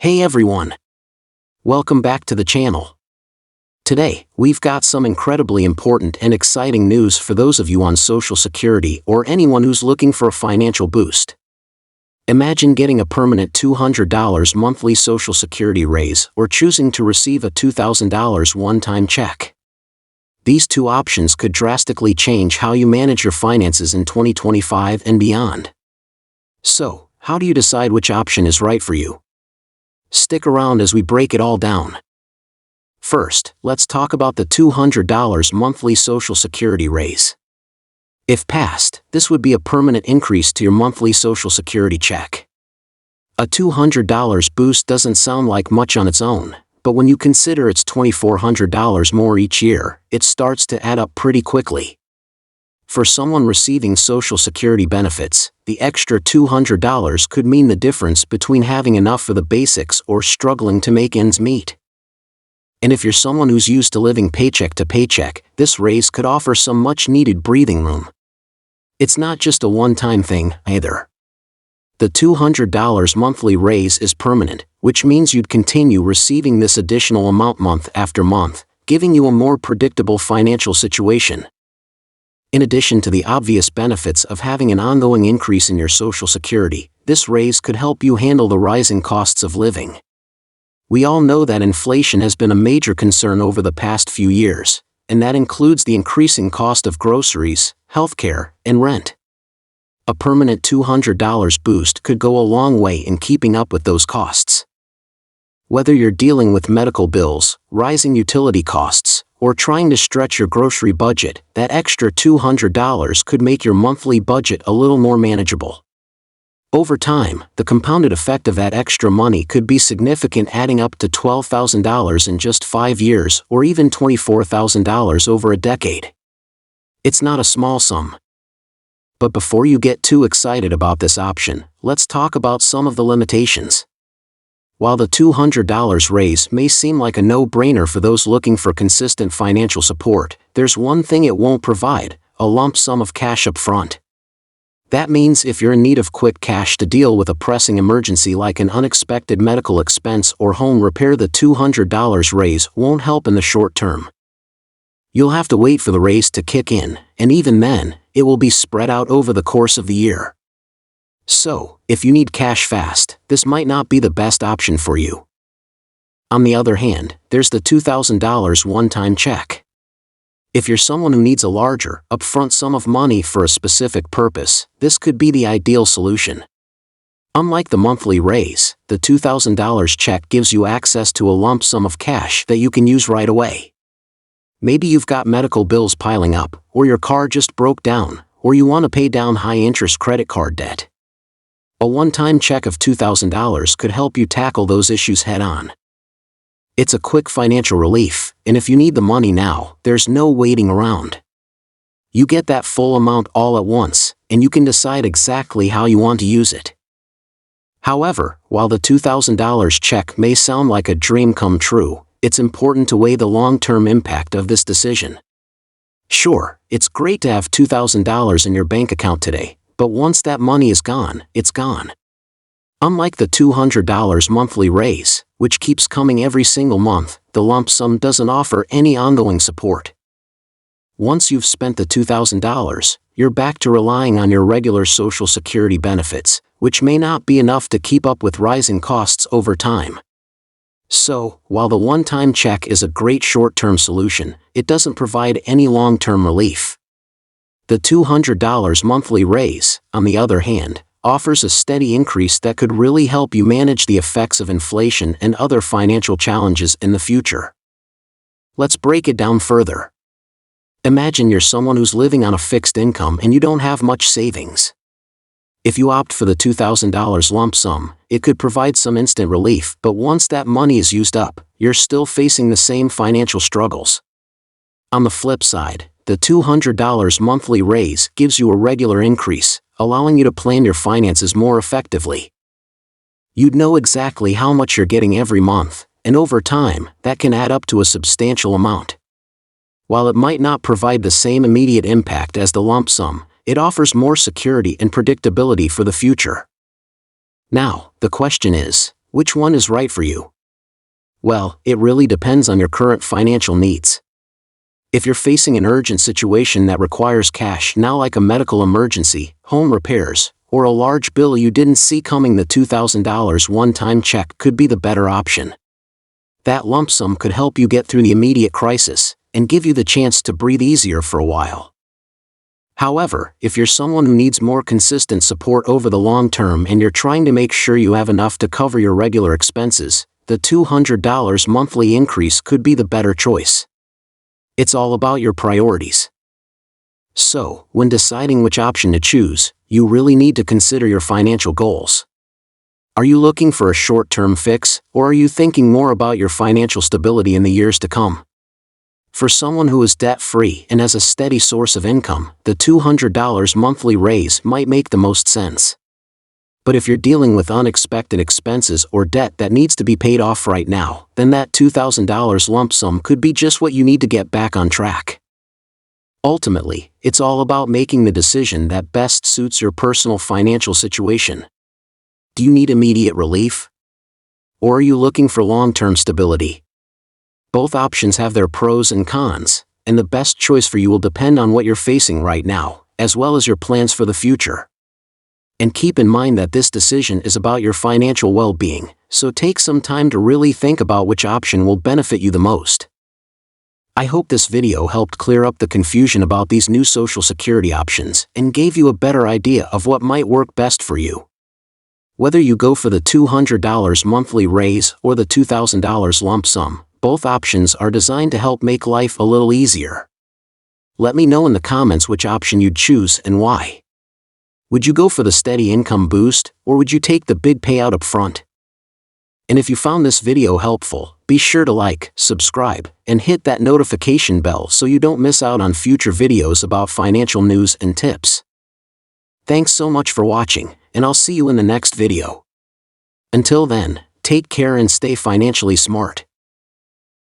Hey everyone! Welcome back to the channel. Today, we've got some incredibly important and exciting news for those of you on Social Security or anyone who's looking for a financial boost. Imagine getting a permanent $200 monthly Social Security raise or choosing to receive a $2,000 one-time check. These two options could drastically change how you manage your finances in 2025 and beyond. So, how do you decide which option is right for you? Stick around as we break it all down. First, let's talk about the $200 monthly Social Security raise. If passed, this would be a permanent increase to your monthly Social Security check. A $200 boost doesn't sound like much on its own, but when you consider it's $2,400 more each year, it starts to add up pretty quickly. For someone receiving Social Security benefits, the extra $200 could mean the difference between having enough for the basics or struggling to make ends meet. And if you're someone who's used to living paycheck to paycheck, this raise could offer some much-needed breathing room. It's not just a one-time thing, either. The $200 monthly raise is permanent, which means you'd continue receiving this additional amount month after month, giving you a more predictable financial situation. In addition to the obvious benefits of having an ongoing increase in your Social Security, this raise could help you handle the rising costs of living. We all know that inflation has been a major concern over the past few years, and that includes the increasing cost of groceries, healthcare, and rent. A permanent $200 boost could go a long way in keeping up with those costs. Whether you're dealing with medical bills, rising utility costs, or trying to stretch your grocery budget, that extra $200 could make your monthly budget a little more manageable. Over time, the compounded effect of that extra money could be significant, adding up to $12,000 in just 5 years or even $24,000 over a decade. It's not a small sum. But before you get too excited about this option, let's talk about some of the limitations. While the $200 raise may seem like a no-brainer for those looking for consistent financial support, there's one thing it won't provide: a lump sum of cash up front. That means if you're in need of quick cash to deal with a pressing emergency like an unexpected medical expense or home repair, the $200 raise won't help in the short term. You'll have to wait for the raise to kick in, and even then, it will be spread out over the course of the year. So, if you need cash fast, this might not be the best option for you. On the other hand, there's the $2,000 one-time check. If you're someone who needs a larger, upfront sum of money for a specific purpose, this could be the ideal solution. Unlike the monthly raise, the $2,000 check gives you access to a lump sum of cash that you can use right away. Maybe you've got medical bills piling up, or your car just broke down, or you want to pay down high-interest credit card debt. A one-time check of $2,000 could help you tackle those issues head-on. It's a quick financial relief, and if you need the money now, there's no waiting around. You get that full amount all at once, and you can decide exactly how you want to use it. However, while the $2,000 check may sound like a dream come true, it's important to weigh the long-term impact of this decision. Sure, it's great to have $2,000 in your bank account today, but once that money is gone, it's gone. Unlike the $200 monthly raise, which keeps coming every single month, the lump sum doesn't offer any ongoing support. Once you've spent the $2,000, you're back to relying on your regular Social Security benefits, which may not be enough to keep up with rising costs over time. So, while the one-time check is a great short-term solution, it doesn't provide any long-term relief. The $200 monthly raise, on the other hand, offers a steady increase that could really help you manage the effects of inflation and other financial challenges in the future. Let's break it down further. Imagine you're someone who's living on a fixed income and you don't have much savings. If you opt for the $2,000 lump sum, it could provide some instant relief, but once that money is used up, you're still facing the same financial struggles. On the flip side, the $200 monthly raise gives you a regular increase, allowing you to plan your finances more effectively. You'd know exactly how much you're getting every month, and over time, that can add up to a substantial amount. While it might not provide the same immediate impact as the lump sum, it offers more security and predictability for the future. Now, the question is, Which one is right for you? Well, it really depends on your current financial needs. If you're facing an urgent situation that requires cash now, like a medical emergency, home repairs, or a large bill you didn't see coming, the $2,000 one-time check could be the better option. That lump sum could help you get through the immediate crisis and give you the chance to breathe easier for a while. However, if you're someone who needs more consistent support over the long term and you're trying to make sure you have enough to cover your regular expenses, the $200 monthly increase could be the better choice. It's all about your priorities. So, when deciding which option to choose, you really need to consider your financial goals. Are you looking for a short-term fix, or are you thinking more about your financial stability in the years to come? For someone who is debt-free and has a steady source of income, the $200 monthly raise might make the most sense. But if you're dealing with unexpected expenses or debt that needs to be paid off right now, then that $2,000 lump sum could be just what you need to get back on track. Ultimately, it's all about making the decision that best suits your personal financial situation. Do you need immediate relief? Or are you looking for long-term stability? Both options have their pros and cons, and the best choice for you will depend on what you're facing right now, as well as your plans for the future. And keep in mind that this decision is about your financial well-being, so take some time to really think about which option will benefit you the most. I hope this video helped clear up the confusion about these new Social Security options and gave you a better idea of what might work best for you. Whether you go for the $200 monthly raise or the $2,000 lump sum, both options are designed to help make life a little easier. Let me know in the comments which option you'd choose and why. Would you go for the steady income boost, or would you take the big payout up front? And if you found this video helpful, be sure to like, subscribe, and hit that notification bell so you don't miss out on future videos about financial news and tips. Thanks so much for watching, and I'll see you in the next video. Until then, take care and stay financially smart.